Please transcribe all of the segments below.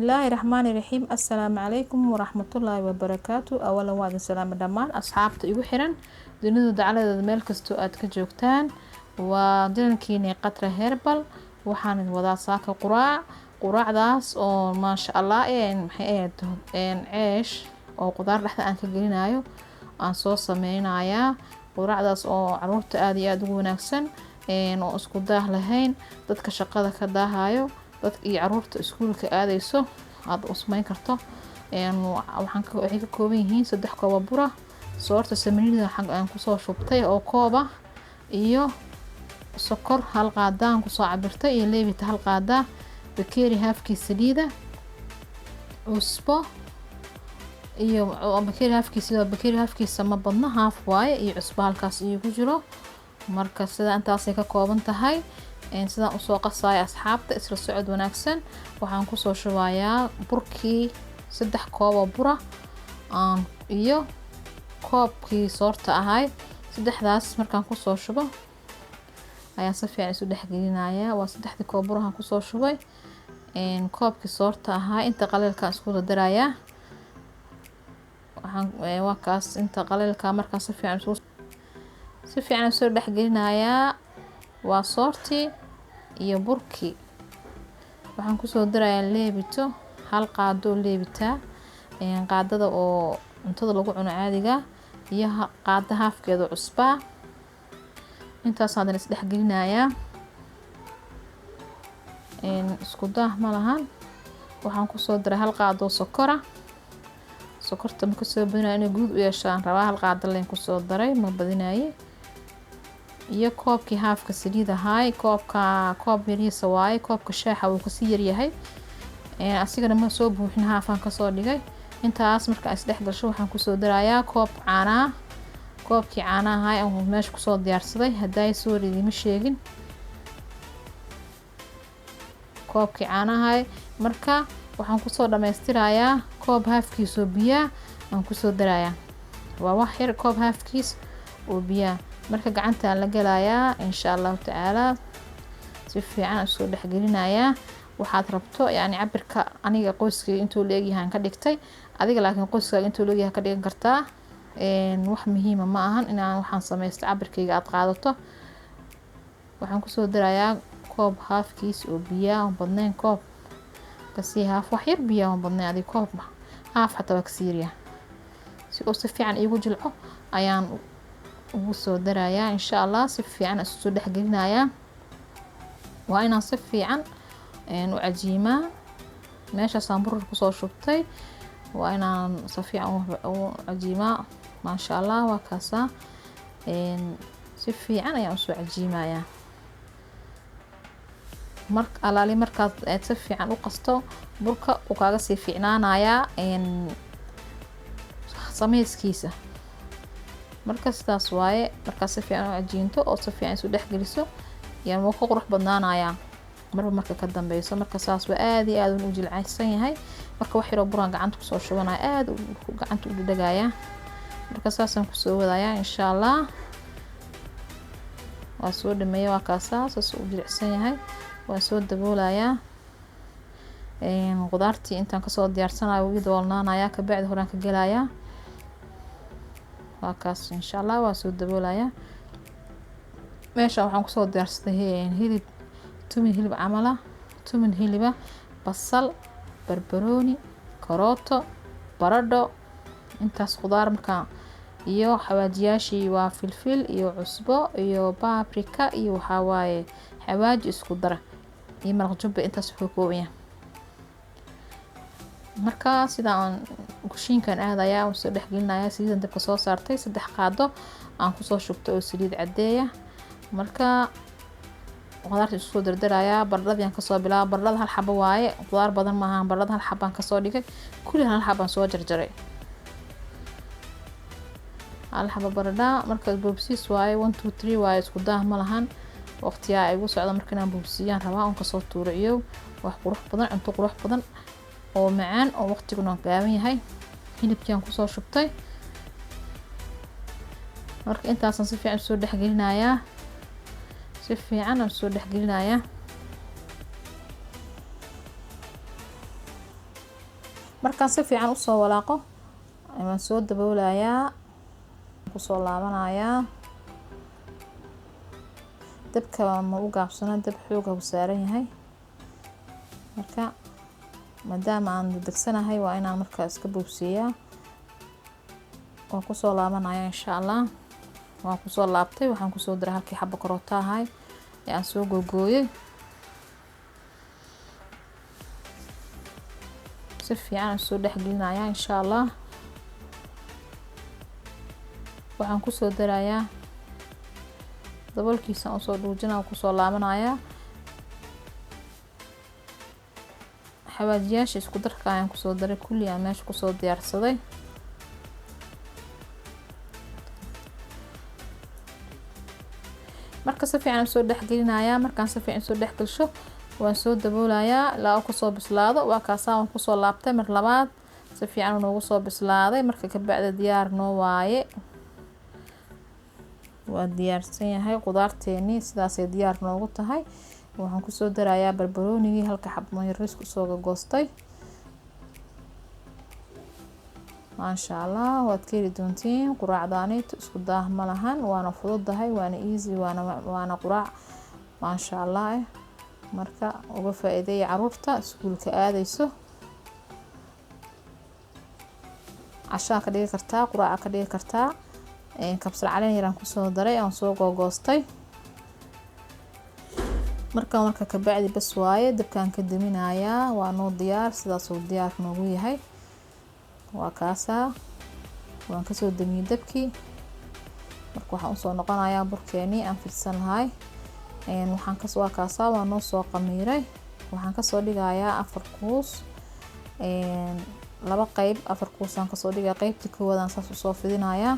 الله الرحمن الرحيم. السلام عليكم ورحمة الله وبركاته. أولا وعد السلام دمان أصحابت igu xiran dunida dacaladeeda meel kasto aad ka joogtaan. waa dilankiina qatra herbal waxaan wadaa saaka quraacdaas oo maasha Allah ceesh oo qudaar dhaxda aan ka gelinayo aan soo sameynayaa. quraacdaas oo caruurta aad iyo aad ugu wanaagsan oo isku daah lahayn, dadka shaqada ka daahayo, dadka iyo caruurta iskuulka aadayso aad u sameyn karto. waxay ka kooban yihiin 3 koob bura, soorta sameynida aan ku soo shubtay oo kooba iyo sokor hal qaadaan ku soo cabirtay iyo leebita hal qaada, bakeeri haafkiisa saliida, cusbo iyo bakeeri haafkiisa ma badna haaf waaye iyo cusbo halkaas igu jiro. marka sida intaas ay ka kooban tahay sidaan u soo qasay asxaabta isla socod wanaagsan. waxaan ku soo shubayaa burkii 3 koob bura iyo koobkii soorta ahay. saddexdaas markaan ku soo shubo ayaan si fiican isu dhex gelinayaa. waa 3 koob burahan ku soo shubay koobkii soorta ahay. inta qaleelka isku darayaa waa kaas inta qaleelka markaan si fiican soo dhex gelinayaa. waa soorti iyo burki. waxaan ku soo darayaa leebito hal qaado leebita qaadada oo cuntada lagu cuno caadiga iyo qaada haafkeeda cusba. intaas aan is dhex gelinayaa isku daah ma lahan. waxaan ku soo daray hal qaado sokora. sokorta ma ku soo badinayo inay guud u yeeshaan rabaa. hal qaado leen ku soo daray ma badinayo. iyo koobkii haafka saliid ahay. koob yariisa waaye. koobka shaaxa wuu ka sii yar yahay asigana ma soo buuxin haafan ka soo dhigay. intaas marka is dhex gasho waxaan ku soo darayaa koobkii caanaha ahay oo meesha ku soo diyaarsaday. haday soo ridima sheegin koobkii caanaha marka waxaan ku soo dhameystirayaa koob haafkiisa oo biyo aan ku soo darayaa. waa wax yar koob haafkiis oo biyo marka gacanta la galayaa insha Allah taala si fiican soo dhex gelinayaa. waxaad rabto yani cabirka aniga qoyskayga intuu leeyahay ka dhigtay. adiga laakiin qoyskaaga intuu leeyahay ka dhigan kartaa. wax muhiim ma ahan inaan waxaan sameeysto cabirkayga aad qaadato. waxaan ku soo darayaa koob haafkiis oo biyo aan badnayn. koob kasi haaf wax yar biyo aan badnayn. adiga koob haaf xataa ka siiriya si uu si fiican igu jilco ayaan ugu soo darayaa insha Allah. si fiican isu dhex gelinayaa. waa inaan si fiican u cajiimaa. meesha saambur ku soo shubtay waa inaan si fiican u cajiimaa. ma sha Allah waa kaasa si fiican ayaan u soo cajiimayaa. markaad si fiican u qasto burka uu kaaga sii fiicnaanayaa sameeyskiisa. marka sidaas waaye. marka si fiican u cajiinto oo si fiican isu dhex geliso yaa wuu ka qurux badnaanayaa marka ka dambayso. marka saas waa aad iyo aad u jilcaysan yahay. marka wax yar oo buraan gacanta ku soo shubanaya aad gacanta u dhagaaya. marka saasaan ku soo wadayaa insha Allah. waa soo dhameeyay waa kaas u jilicsan yahay. waa soo daboolayaa qudaartii intaan ka soo diyaarsanayo wuu doolnaanayaa ka bacdi horaan ka galayaa. waa kaas insha Allah waa soo daboolayaa. meesha waxaan ku soo diyaarsaday hilib hilib camala hiliba basal barbarooni karooto baradho intaas qudaar marka iyo xawaajiyaashii waa filfil iyo cusbo iyo paprika iyo waxa waaye xawaaji isku dara iyo maraq jubba intaas wuxuu kooban yahay. marka sidaan kushiinkan aadayaa oo soo dhex gelinayaa. saliidan dabka soo saartay 3 qaado aan ku soo shubtay oo saliid cadeeya. marka qudaarta isku soo dardarayaa. baradhadii ka soo bilaabo. baradhada hal xabo waaye qudaar badan ma ahan. baradhada hal xabaan ka soo dhigay kulli hal xabaan soo jarjaray. hal xabo baradha marka boobsiis waaye 1 2 3 waaye isku daah ma lahan. waqtiga ay ugu socdo marka inaan boobsiyaan rabaa on ka soo tuuriyo wax qurux badan cunto qurux badan oo macaan oo waqtiguna gaaban yahay. hilibkii ku soo shubtay. marka intaas si fiican soo dhex gelinayaa. si fiican soo dhex gelinayaa. markaan si fiican usoo walaaqo waan soo daboolayaa, kusoo laabanayaa. dabka ma u gaabsana, dab xoog ah u saaran yahay. marka maadaama aan degsanahay waa inaan markaa iska boobsiiyaa. waan kusoo laabanaya insha Allah. waan kusoo laabtay, waxaan kusoo diray halkii xabbo karoota ahay ee aan soo googooyay. si fiican soo dhexgelinaya insha Allah. waxaan kusoo darayaa daboolkiisa oo soo dhuujinaa, kusoo laabanaya. xawaajiyaasha isku darka ayaan kusoo daray kulli aan meesha kusoo diyaarsaday. marka si fiican soo dhexgelinaya. markaan si fiican soo dhexgelsho waan soo daboolayaa ilaa uu kusoo bislaado. waa kaas aan kusoo laabtay mar labaad. si fiican noogu soo bislaaday. marka ka bacda diyaar noo waaye. waa diyaarsan yahay qudaarteeni, sidaas ay diyaar noogu tahay. waxaan kusoo darayaa barbaroonigii halka xabmo yaris kusoo goostay. maasha Allah, waad ka heli doontiin quraacdaani isku daah ma lahan, waana fududahay, waana easy, waana quraac maasha Allah. marka uga faa'iideeyo caruurta iskuulka aadayso. cashaa ka dhigi kartaa, quraac ka dhigi kartaa. kabsar caleen yaraan kusoo daray aan soo goostay. marka ka bacdi bas waaye, dabkaan ka daminayaa. waa noo diyaar, sidaas uu diyaar noogu yahay. waa kaasa waan ka soo damiyay dabkii. marka waxaan usoo noqonayaa burkeeni aan fidsan lahay. waa kaasa waa noo soo qamiiray. waxaan ka soo dhigayaa 4 kuus. laba qayb 4 kuus aan ka soo dhigay. qaybtii koowaad aan saas u soo fidinayaa.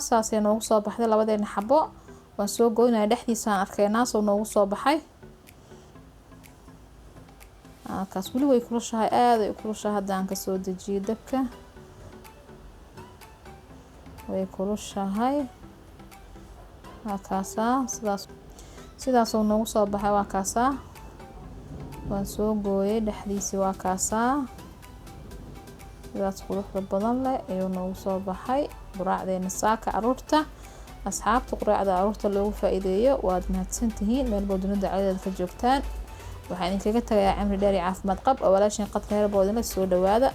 saasay noogu soo baxday labadeena xabo. waan soo goynaa dhexdiisa aan arkaynaa soo noogu soo baxay. kaas wali way kulushahay, aad ay kulushahay. haddaan ka soo dejiyo dabka way kulushahay. waa kaasa sidaas oo noogu soo baxay. waa kaasa waan soo gooyay dhexdiisii waa kaasaa sidaas quruxda badan leh ayuu noogu soo baxay quraacdeena saaka caruurta asxaabta quraacda caruurta loogu faa'iideeyo waad mahadsantihiin meel boodunida caadeed ka joogtaan waxaan idinkaga tagayaa cimri dheer iyo caafimaad qab oo walaashin qadka heerboodina soo dhawaada